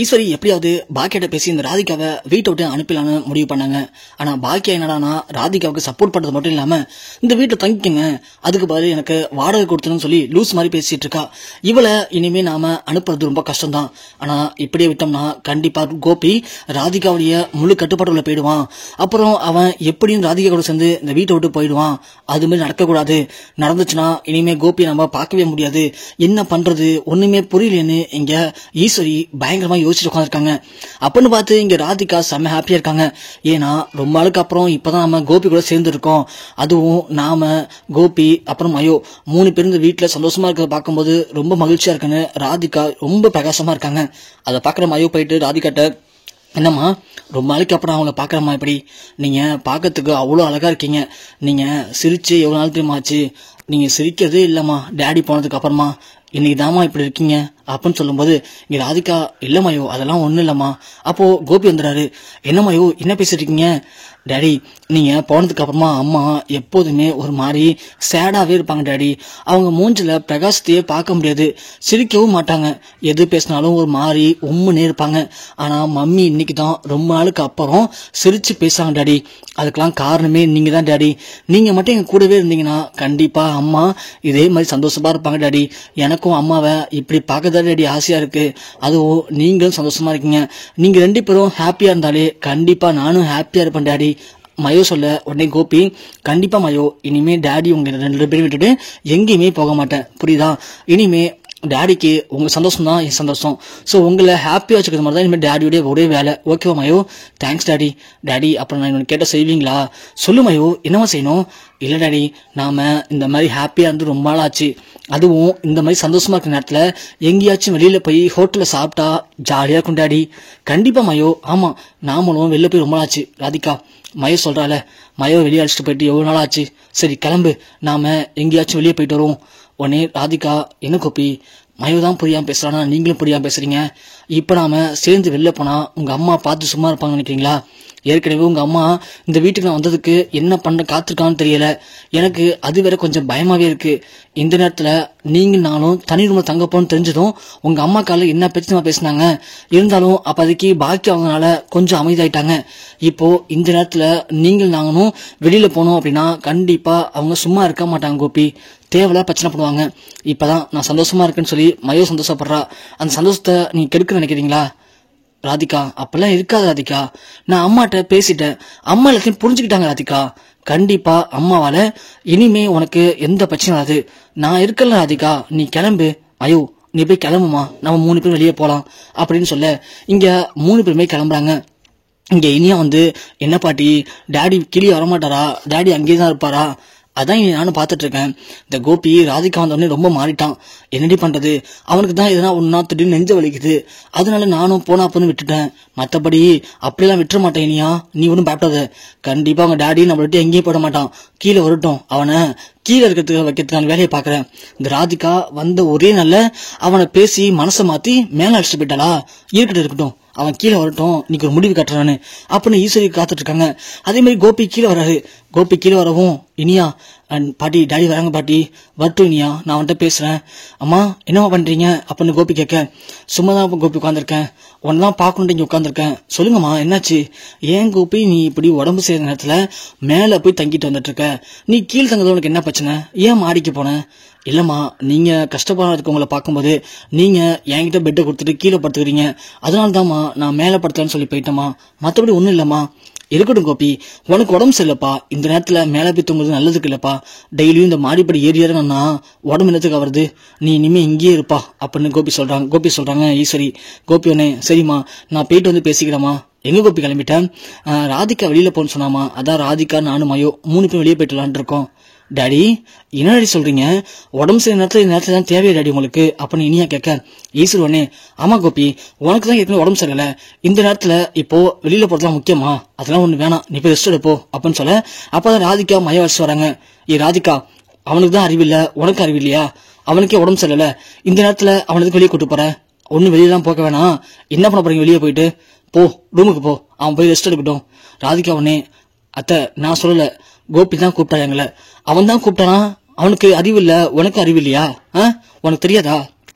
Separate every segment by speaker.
Speaker 1: ஈஸ்வரி எப்படியாவது பாக்கியாட்ட பேசி இந்த ராதிகாவை வீட்டை விட்டு அனுப்பலான்னு முடிவு பண்ணாங்க. ஆனா பாக்கியா என்னடானா ராதிகாவுக்கு சப்போர்ட் பண்றது மட்டும் இல்லாம இந்த வீட்டை தங்கிக்கங்க, அதுக்கு பதில் எனக்கு வாடகை கொடுத்துன்னு சொல்லி லூஸ் மாதிரி பேசிட்டு இருக்கா. இவளை இனிமே நாம அனுப்புறது ரொம்ப கஷ்டம்தான். ஆனா இப்படியே விட்டோம்னா கண்டிப்பா கோபி ராதிகாவுடைய முழு கட்டுப்பாட்டுல போயிடுவான். அப்புறம் அவன் எப்படியும் ராதிகா கூட சேர்ந்து இந்த வீட்டை விட்டு போயிடுவான். அது மாதிரி நடக்கக்கூடாது. நடந்துச்சுன்னா இனிமே கோபி நம்ம பார்க்கவே முடியாது. என்ன பண்றது ஒண்ணுமே புரியலன்னு இங்க ஈஸ்வரி பயங்கரமா யோசிச்சு உட்காந்துருக்காங்க. அப்படின்னு பார்த்து இங்க ராதிகா செம்ம ஹாப்பியா இருக்காங்க. ஏன்னா ரொம்ப நாளுக்கு அப்புறம் இப்பதான் நம்ம கோபி கூட சேர்ந்து இருக்கோம். அதுவும் நாம கோபி அப்புறம் மயோ 3 பேர் இந்த வீட்டுல சந்தோஷமா இருக்கிறத பார்க்கும்போது ரொம்ப மகிழ்ச்சியா இருக்குன்னு ராதிகா ரொம்ப பிரகாசமா இருக்காங்க. அதை பாக்குற மயோ போயிட்டு ராதிகாட்ட, என்னம்மா ரொம்ப நாளைக்கு அப்புறம் அவங்கள பாக்குறம்மா, இப்படி நீங்க பாக்கிறதுக்கு அவ்வளவு அழகா இருக்கீங்க. நீங்க சிரிச்சு எவ்வளவு நாள் தெரியுமா ஆச்சு? நீங்க சிரிக்கிறதே இல்லம்மா டேடி போனதுக்கு அப்புறமா, இன்னைக்கு தாமா இப்படி இருக்கீங்க அப்படின்னு சொல்லும்போது இங்க ராதிகா, இல்லம்மாயோ அதெல்லாம் ஒண்ணும் இல்லம்மா. அப்போ கோபி வந்துடாரு. என்னம்மாயோ என்ன பேசிட்டு இருக்கீங்க? டேடி நீங்க போனதுக்கு அப்புறமா அம்மா எப்போதுமே ஒரு மாதிரி சேடாவே இருப்பாங்க டேடி. அவங்க மூஞ்சில பிரகாசத்தையே பார்க்க முடியாது, சிரிக்கவும் மாட்டாங்க, எது பேசினாலும் ஒரு மாதிரி உம்முன்னே இருப்பாங்க. ஆனா மம்மி இன்னைக்கு தான் ரொம்ப நாளுக்கு அப்புறம் சிரிச்சு பேசுறாங்க டேடி. அதுக்கெல்லாம் காரணமே நீங்க தான் டேடி. நீங்க மட்டும் எங்க கூடவே இருந்தீங்கன்னா கண்டிப்பா அம்மா இதே மாதிரி சந்தோஷமா இருப்பாங்க டேடி. எனக்கும் அம்மாவை இப்படி பார்க்கதான் டேடி ஆசையா இருக்கு. அதுவும் நீங்களும் சந்தோஷமா இருக்கீங்க. நீங்க 2 பேரும் ஹாப்பியா இருந்தாலே கண்டிப்பா நானும் ஹாப்பியா இருப்பேன் டேடி. மயோ சொல்ல உடனே கோபி, கண்டிப்பா மயோ இனிமே டேடி உங்க 2 பேரும் விட்டுட்டு எங்கேயுமே போக மாட்டேன், புரியுதா? இனிமே டேடிக்கு உங்க சந்தோஷம் தான் என் சந்தோஷம். ஸோ உங்களை ஹாப்பியா வச்சுக்கிறது மாதிரி தான் இனிமேல் டேடியோடைய ஒரே வேலை. ஓகேவா மயோ? Thanks daddy. டேடி அப்புறம் நான் இன்னொன்று கேட்ட செய்வீங்களா? சொல்லு மயோ, என்னவா செய்யணும்? இல்லை டேடி, நாம இந்த மாதிரி ஹாப்பியா இருந்து ரொம்ப நாள் ஆச்சு. அதுவும் இந்த மாதிரி சந்தோஷமா இருக்கிற நேரத்துல எங்கேயாச்சும் வெளியில போய் ஹோட்டல்ல சாப்பிட்டா ஜாலியா இருக்கும் டேடி. கண்டிப்பா மயோ. ஆமா, நாமளும் வெளில போய் ரொம்ப நாள் ஆச்சு. ராதிகா மயோ சொல்றால, மயோ வெளியே அழைச்சிட்டு போயிட்டு எவ்வளவு நாள் ஆச்சு, சரி கிளம்பு நாம எங்கேயாச்சும் வெளியே போயிட்டு வருவோம். உடனே ராதிகா, என்ன கோபி மயோ தான் புரியாம பேசுறானா, நீங்களும் புரியாம பேசுறீங்க. இப்ப நாம சேர்ந்து வெளில போனா உங்க அம்மா பார்த்து சும்மா இருப்பாங்க நினைக்கிறீங்களா? ஏற்கனவே உங்க அம்மா இந்த வீட்டுக்கு நான் வந்ததுக்கு என்ன பண்ண காத்திருக்கான்னு தெரியல. எனக்கு அது வேற கொஞ்சம் பயமாவே இருக்கு. இந்த நேரத்துல நீங்க நானும் தனி ரூம்ல தங்க போன்னு தெரிஞ்சதும் உங்க அம்மா கால என்ன பிரச்சனை பேசினாங்க. இருந்தாலும் அப்போதைக்கு பாக்கி அவங்கனால கொஞ்சம் அமைதியாயிட்டாங்க. இப்போ இந்த நேரத்துல நீங்கள் நாங்களும் வெளியில போனோம் அப்படின்னா கண்டிப்பா அவங்க சும்மா இருக்க மாட்டாங்க கோபி, தேவையில்லா பிரச்சனை பண்ணுவாங்க. இப்பதான் நான் சந்தோஷமா இருக்குன்னு சொல்லி மயோ சந்தோஷப்படுறா. அந்த சந்தோஷத்தை நீங்க கெடுக்க நினைக்கிறீங்களா? ராதிகா அப்பெல்லாம் இருக்காது ராதிகா, நான் அம்மாட்ட பேசிட்டேன், அம்மா எல்லாத்தையும் புரிஞ்சுக்கிட்டாங்க ராதிகா. கண்டிப்பா அம்மாவால இனிமே உனக்கு எந்த பிரச்சனையும் வராது. நான் இருக்கல ராதிகா, நீ கிளம்பு. ஐயோ நீ போய் கிளம்புமா, நம்ம 3 பேரும் வெளியே போலாம் அப்படின்னு சொல்ல இங்க 3 பேருமே கிளம்புறாங்க. இங்க இனியா வந்து, என்ன பாட்டி டேடி கீழே வரமாட்டாரா, டேடி அங்கேயே தான் இருப்பாரா? அதான் நானும் பாத்துட்டு இருக்கேன். இந்த கோபி ராதிகா வந்தோடனே ரொம்ப மாறிட்டான். என்னடி பண்றது, அவனுக்கு தான் எதனா ஒன்னா திடீர்னு நெஞ்ச வலிக்குது. அதனால நானும் போனா போன்னு விட்டுட்டேன். மத்தபடி அப்படியெல்லாம் விட்டுற மாட்டேன் இனியா, நீ ஒன்னும் பயப்படாத. கண்டிப்பா அவங்க டேடி நம்மள விட்டு எங்கேயும் போட மாட்டான். கீழே வரட்டும், அவனை கீழே இருக்கிறதுக்கு வைக்கிறதுக்கான வேலையை பாக்குறேன். இந்த ராதிகா வந்த ஒரே நாள்ல அவனை பேசி மனசை மாத்தி மேல அடிச்சுட்டு போயிட்டாளா? இருக்கட்டும், அவன் கீழே வரட்டும், இன்னைக்கு ஒரு முடிவு கட்டுறான்னு அப்படின்னு ஈஸ்வரி காத்துட்டு இருக்காங்க. அதே மாதிரி கோபி கீழே வராரு. கோபி கீழே வரவும், இனியா பாட்டி டாடி வராங்க பாட்டி, வரட்டும் இனியா, நான் அவன்கிட்ட பேசுறேன். அம்மா என்னவா பண்றீங்க அப்படின்னு கோபி கேட்க, சும்மாதான் கோபி உட்காந்துருக்கேன், உன்னதான் பாக்கணுட்டு இங்க உட்காந்துருக்கேன். சொல்லுங்கம்மா என்னாச்சு? ஏன் கோபி நீ இப்படி உடம்பு செய்யற நேரத்துல மேல போய் தங்கிட்டு வந்துட்டு இருக்க? நீ கீழ் தங்கது உனக்கு என்ன பிரச்சனை? ஏன் மாடிக்கு போன? இல்லம்மா, நீங்க கஷ்டப்பட இருக்கவங்களை பார்க்கும்போது நீங்க என்கிட்ட பெட்டை கொடுத்துட்டு கீழே படுத்துக்கிறீங்க, அதனாலதாம்மா நான் மேல படுத்தேன்னு சொல்லி போயிட்டேம்மா, மற்றபடி ஒன்றும் இல்லம்மா. இருக்கட்டும் கோபி, உனக்கு உடம்பு சரியில்லப்பா, இந்த நேரத்துல மேல போய் தூங்குறது நல்லதுக்கு இல்லப்பா. டெய்லியும் இந்த மாடிப்படி ஏறியாருன்னா உடம்பு என்னத்துக்கு ஆகுறது? நீ இனிமே இங்கேயே இருப்பா அப்படின்னு கோபி சொல்றாங்க ஈஸ்வரி. கோபி ஒன்னே, சரிம்மா நான் போயிட்டு வந்து பேசிக்கிறேம்மா. எங்க கோபி கிளம்பிட்டேன்? ராதிகா வெளியில போன்னு சொன்னாமா, அதான் ராதிகா நானும் மயோ 3 பேரும் வெளியே போயிட்டு இருக்கோம். டாடி என்ன டாடி சொல்றீங்க? உடம்பு சரி நேரத்துல தான் தேவையா டாடி உங்களுக்கு அப்படின்னு இனியா கேட்க, ஈஸ்வரி உடனே, ஆமா கோபி உனக்கு தான் ஏற்கனவே உடம்பு சரியில்லை, இந்த நேரத்துல இப்போ வெளியில போறதுலாம் முக்கியமா, அதெல்லாம் ஒண்ணு வேணாம், நீ போய் ரெஸ்ட் எடுப்போ அப்படின்னு சொல்ல, அப்பதான் ராதிகா மய வச்சு வராங்க. ராதிகா, அவனுக்கு தான் அறிவில்லை, உனக்கு அறிவில்லையா? அவனுக்கே உடம்பு சரியில்லை, இந்த நேரத்துல அவனுக்கு வெளியே கூட்டு போற? ஒன்னும் வெளியெல்லாம் போக வேணாம், என்ன பண்ண போறீங்க? வெளியே போயிட்டு போ, ரூமுக்கு போ, அவன் போய் ரெஸ்ட் எடுக்கட்டும். ராதிகா உடனே, அத்தை நான் சொல்லல, கோபி தான் கூப்பிட்டா எங்களை, அவன் தான் கூப்பிட்டானா, அவனுக்கு அறிவு இல்ல, உனக்கு அறிவு இல்லையா? உனக்கு தெரியாதா?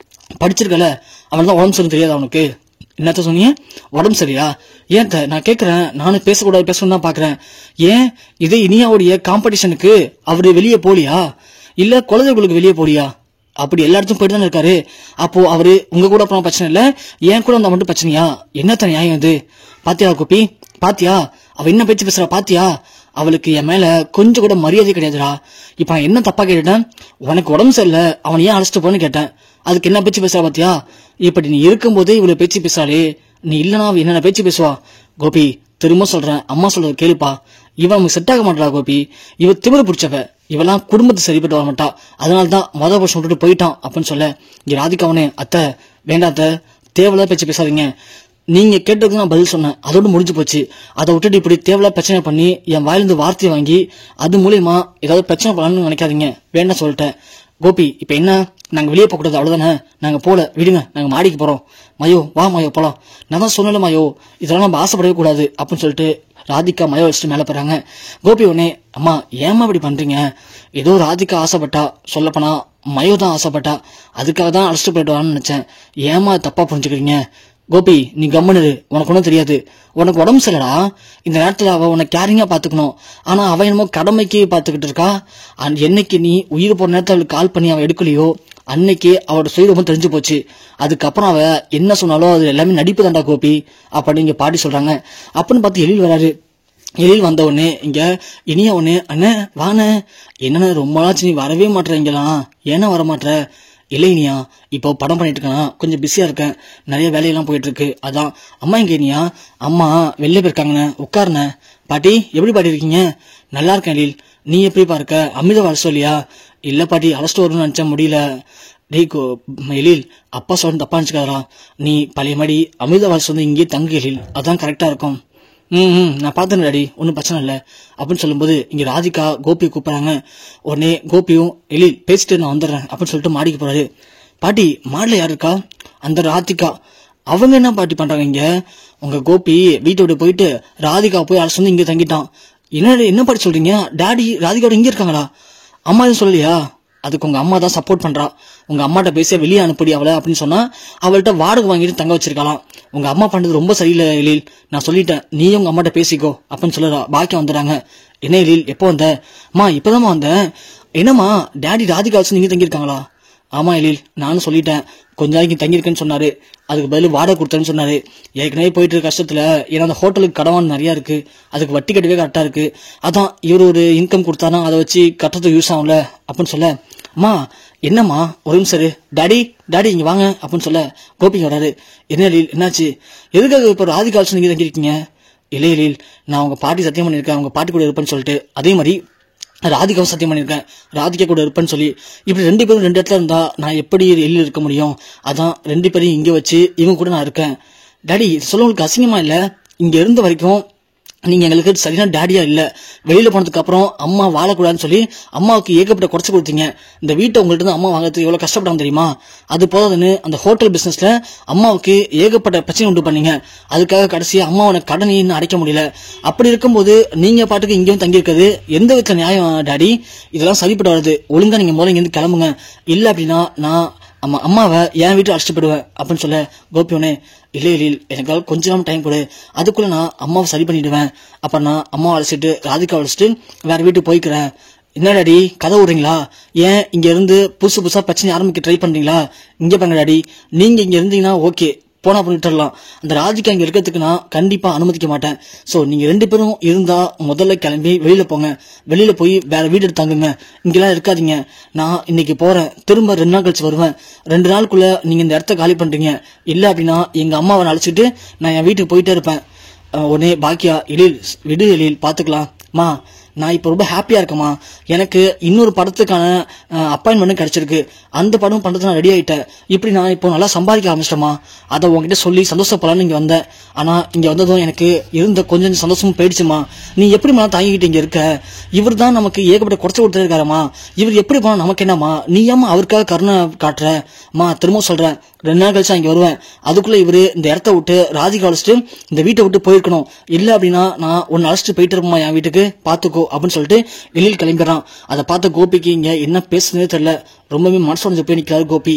Speaker 1: படிச்சிருக்கல, அவன் தான் உடம்பு சொல்லு தெரியாதா அவனுக்கு? என்னத்த சொன்னீங்க? உடம்பு சரியா? ஏன் நான் கேட்கறேன், நானும் பேசணும் தான் பாக்குறேன். ஏன் இதே இனியாவுடைய காம்படிஷனுக்கு அவரு வெளியே போலியா, இல்ல குழந்தைகளுக்கு வெளியே போலியா? அப்படி எல்லா இடத்தும் போயிட்டு தானே இருக்காரு. அப்போ அவரு உங்க கூட போன பிரச்சனை இல்ல, ஏன் கூட வந்தா மட்டும் பிரச்சனையா? என்னத்த நியாயம் இது? பாத்தியா கோபி, பாத்தியா அவ என்ன பேச்சு பேசுறா? பாத்தியா அவளுக்கு என் மேல கொஞ்சம் கூட மரியாதை கிடையாதுடா. இப்ப நான் என்ன தப்பா கேட்டுட்டேன்? உனக்கு உடம்பு சரியில்ல, அவன் ஏன் அழைச்சிட்டு போன்னு கேட்டேன். அதுக்கு என்ன பேச்சு பேசுறா பாத்தியா? இப்படி நீ இருக்கும்போதே இவ்வளவு பேச்சு பேசுறாளே, நீ இல்லனா என்னென்ன பேச்சு பேசுவா? கோபி திரும்ப சொல்றேன், அம்மா சொல்றது கேளுப்பா. இவன் நமக்கு செட் ஆக மாட்டா கோபி. இவ திமிரு பிடிச்சவ, இவெல்லாம் குடும்பத்தை சரிப்பட்டு வர மாட்டா. அதனாலதான் மொதல் வருஷம் விட்டுட்டு போயிட்டான் அப்படின்னு சொல்ல, இங்க ராதிகாவனே அத்தை வேண்டாத்த, தேவையில்லாத பேச்சு பேசாதீங்க. நீங்க கேட்டதுக்கு நான் பதில் சொன்னேன், அதோடு முடிஞ்சு போச்சு. அதை விட்டுட்டு இப்படி தேவையில்லாத பிரச்சனை பண்ணி என் வாயிலிருந்து வார்த்தையை வாங்கி அது மூலியமா ஏதாவது பிரச்சனை பண்ணலாம்னு நினைக்காதீங்க, வேண்டாம் சொல்லிட்டேன். கோபி இப்ப என்ன, நாங்க வெளியே போக கூடாது அவ்வளவுதானே? நாங்க போல விடுங்க, நாங்க மாடிக்கு போறோம். மயோ வா மயோ போலாம். நான் தான் சொன்னல மயோ, இதெல்லாம் நம்ம ஆசைப்படவே கூடாது அப்படின்னு சொல்லிட்டு ராதிகா மயோ வச்சுட்டு மேல போறாங்க. கோபி உடனே அம்மா ஏமா இப்படி பண்றீங்க? ஏதோ ராதிகா ஆசைப்பட்டா, சொல்லப்போனா மயோ தான் ஆசைப்பட்டா, அதுக்காக தான் அழைச்சிட்டு போயிட்டு வான்னு நினைச்சேன். ஏமா தப்பா புரிஞ்சுக்கிறீங்க? கோபி நீ கம்மனு, உனக்கு ஒன்றும் தெரியாது. உனக்கு உடம்பு சரிடா, இந்த நேரத்துல அவ உன்னை கேரிங்கா பாத்துக்கணும். ஆனா அவ என்னமோ கடமைக்கு பாத்துக்கிட்டு இருக்கா. என்னைக்கு நீ உயிர் போற நேரத்துல அவளுக்கு கால் பண்ணி அவ எடுக்கலையோ, அன்னைக்கு அவரோட சுயரூபம் தெரிஞ்சு போச்சு. அதுக்கப்புறம் அவ என்ன சொன்னாலும் அது எல்லாமே நடிப்பு தாண்டா கோபி அப்படின்னு இங்க பாட்டி சொல்றாங்க. அப்படின்னு பார்த்து எழில் வராரு. எழில் வந்த உடனே இங்க இனிய உடனே அண்ணே வாண்ணே, என்னன்னு ரொம்ப நாளாச்சு நீ வரவே மாட்டேற, இங்கெல்லாம் ஏன்னா வரமாட்டேற? இல்லை இனியா, இப்போ படம் பண்ணிட்டு இருக்கேன், கொஞ்சம் பிஸியா இருக்கேன், நிறைய வேலையெல்லாம் போயிட்டு இருக்கு, அதான். அம்மா இங்க இனியா? அம்மா வெளில போயிருக்காங்கண்ணே, உட்காருண்ணே. பாட்டி எப்படி பாட்டி இருக்கீங்க? நல்லா இருக்கேன் எழில், நீ எப்படி பாருக்க? அமிர்த வர சொல்லியா? இல்ல பாட்டி அழைச்சிட்டு வரணும்னு நினைச்சா முடியல. டேய் எழில், அப்பா சொல்ல தப்பா நினைச்சுக்காதா, நீ பழைய மாதிரி அமிர்த வாரசு வந்து இங்கேயே தங்கு எழில், அதான் கரெக்டா இருக்கும். நான் பார்த்தேன் டாடி, ஒன்றும் பிரச்சனை இல்லை அப்படின்னு சொல்லும்போது இங்க ராதிகா கோபியை கூப்பிடுறாங்க. உடனே கோபியும் எழில் பேசிட்டு நான் வந்துடுறேன் அப்படின்னு சொல்லிட்டு மாடிக்கு போறாரு. பாட்டி மாடில யாரு இருக்கா? அந்த ராதிகா. அவங்க என்ன பாட்டி பண்றாங்க இங்க? உங்க கோபி வீட்டை விட்டு போயிட்டு ராதிகா போய் அரசு வந்து இங்க தங்கிட்டான். என்ன பாட்டி சொல்றீங்க? டாடி ராதிகாவோட இங்க இருக்காங்களா? அம்மா எதுவும் சொல்லலையா? அதுக்கு உங்க அம்மா தான் சப்போர்ட் பண்றா. உங்க அம்மாட்ட பேச வெளியே அனுப்படி அவளை அப்படின்னு சொன்னா அவள்கிட்ட வாடகை வாங்கிட்டு தங்க வச்சிருக்கலாம். உங்க அம்மா பண்றது ரொம்ப சரியில்லை எழில், நான் சொல்லிட்டேன், நீயும் உங்க அம்மாட்ட பேசிக்கோ அப்படின்னு சொல்லுறா. பாக்கியம் வந்துடுறாங்க. என்ன எழில் எப்போ வந்த? அம்மா இப்பதாம்மா வந்தேன். என்னம்மா டாடி ராதிகா வச்சு நீங்க தங்கியிருக்காங்களா? ஆமா எழில், நானும் சொல்லிட்டேன், கொஞ்ச நாளைக்கு தங்கியிருக்கேன்னு சொன்னாரு, அதுக்கு பதில் வாடகை கொடுத்தேன்னு சொன்னாரு. ஏற்கனவே போயிட்டு இருக்க கஷ்டத்துல, ஏன்னா அந்த ஹோட்டலுக்கு கடவான் நிறைய இருக்கு, அதுக்கு வட்டி கட்டவே கரெக்டா இருக்கு, அதான் இவர் ஒரு இன்கம் கொடுத்தானா அதை வச்சு கட்டுறதுக்கு யூஸ் ஆகும்ல அப்படின்னு சொல்ல, அம்மா என்னம்மா ஒரு நிமிஷம் டாடி டாடி இங்க வாங்க அப்படின்னு சொல்ல கோபிங்க வராரு. என்ன எழில் என்னாச்சு? எதுக்காக இப்ப ராதிகா வச்சு நீங்க தங்கியிருக்கீங்க? இல்லை எழில், நான் உங்க பாட்டி சத்தியம் பண்ணியிருக்கேன் உங்க பாட்டி கூட இருப்பேன்னு சொல்லிட்டு, அதே மாதிரி ராதிகாவும் சத்தியம் பண்ணியிருக்கேன் ராதிகா கூட இருப்பேன்னு சொல்லி. இப்படி ரெண்டு பேரும் ரெண்டு இடத்துல இருந்தா நான் எப்படி எழில் இருக்க முடியும்? அதான் ரெண்டு பேரையும் இங்க வச்சு இவங்க கூட நான் இருக்கேன். டாடி சொல்ல உங்களுக்கு அசிங்கமா இல்ல? இங்க இருந்த வரைக்கும் நீங்க எங்களுக்கு சரியான டாடியா இல்ல, வெளியில போனதுக்கு அப்புறம் அம்மா வாழக்கூடாதுன்னு சொல்லி அம்மாவுக்கு ஏகப்பட்ட குறைச்சு கொடுத்தீங்க. இந்த வீட்டை உங்கள்ட்ட இருந்து அம்மா வாங்குறதுக்கு எவ்வளவு கஷ்டப்படாம தெரியுமா? அது போதாதுன்னு அந்த ஹோட்டல் பிசினஸ்ல அம்மாவுக்கு ஏகப்பட்ட பிரச்சனை உண்டு பண்ணீங்க. அதுக்காக கடைசியா அம்மாவோட கடனையும் அடைக்க முடியல. அப்படி இருக்கும்போது நீங்க பாட்டுக்கு இங்கேயும் தங்கி இருக்கிறது எந்த விதத்துல நியாயம் டாடி? இதெல்லாம் சரிப்பட்டு வருது. ஒழுங்கா நீங்க முதல்ல இங்கிருந்து கிளம்புங்க, இல்ல அப்படின்னா நான் அம்மாவை என் வீட்டு அழைச்சிட்டு போயிடுவேன் அப்படின்னு சொல்ல கோபியோனே, இல்லை எழில் எனக்கு கொஞ்ச நாள் டைம் கொடு, அதுக்குள்ள நான் அம்மாவை சரி பண்ணிடுவேன், அப்புறம் நான் அம்மாவை அழைச்சிட்டு ராதிகா அழைச்சிட்டு வேற வீட்டுக்கு போய்க்கிறேன். என்ன டாடி கதை விடுறீங்களா? ஏன் இங்க இருந்து புதுசா பிரச்சனை ஆரம்பிக்க ட்ரை பண்றீங்களா? இங்க பாருங்க டாடி, நீங்க இங்க இருந்தீங்கன்னா ஓகே, போனா பண்ணிட்டுலாம், அந்த ராதிகா இங்க இருக்கிறதுக்கு நான் கண்டிப்பா அனுமதிக்க மாட்டேன். சோ நீங்க ரெண்டு பேரும் இருந்தா முதல்ல கிளம்பி வெளியில போங்க, வெளியில போய் வேற வீடு எடுத்து தங்குங்க, இங்கெல்லாம் இருக்காதீங்க. நான் இன்னைக்கு போறேன், திரும்ப 2 நாள் கழிச்சு வருவேன். 2 நாளுக்குள்ள நீங்க இந்த இடத்த காலி பண்றீங்க, இல்ல அப்படின்னா எங்க அம்மாவை அழைச்சிட்டு நான் என் வீட்டுக்கு போயிட்டே இருப்பேன். உடனே பாக்கியா, எழில் விடு எழில் பாத்துக்கலாம் மா, நான் இப்ப ரொம்ப ஹாப்பியா இருக்கேம்மா, எனக்கு இன்னொரு படத்துக்கான அப்பாயின்மெண்ட் கிடைச்சிருக்கு, அந்த படம் பண்றது நான் ரெடி ஆயிட்டேன், இப்படி நான் இப்போ நல்லா சம்பாதிக்க ஆரம்பிச்சிட்டேமா, அதை உங்ககிட்ட சொல்லி சந்தோஷப்படலான்னு இங்க வந்தேன். ஆனா இங்க வந்ததும் எனக்கு இருந்த கொஞ்சம் சந்தோஷமும் போயிடுச்சுமா. நீ எப்படி தாங்கிக்கிட்டு இங்க இருக்க? இவர் தான் நமக்கு ஏகப்பட்ட குறைச்சு கொடுத்துட்டு இருக்காரமா, இவர் எப்படி போனா நமக்கு என்னமா? நீ ஏமா அவருக்காக கருணை காட்டுற? திரும்ப சொல்றேன், 2 நாள் கழிச்சு இங்க வருவேன், அதுக்குள்ள இவரு இந்த இடத்த விட்டு ராதிகா அழைச்சிட்டு இந்த வீட்டை விட்டு போயிருக்கணும், இல்ல அப்படின்னா நான் உன்னை அழைச்சிட்டு போயிட்டு இருப்போமா என் வீட்டுக்கு, பாத்துக்கோ அப்படின்னு சொல்லிட்டு வெளியில் கிளம்பிடுறான். அதை பார்த்த கோபிக்கு இங்க என்ன பேசுனதே தெரியல, ரொம்பவே மனசு உடைஞ்சு போய் நிக்கிறாரு கோபி.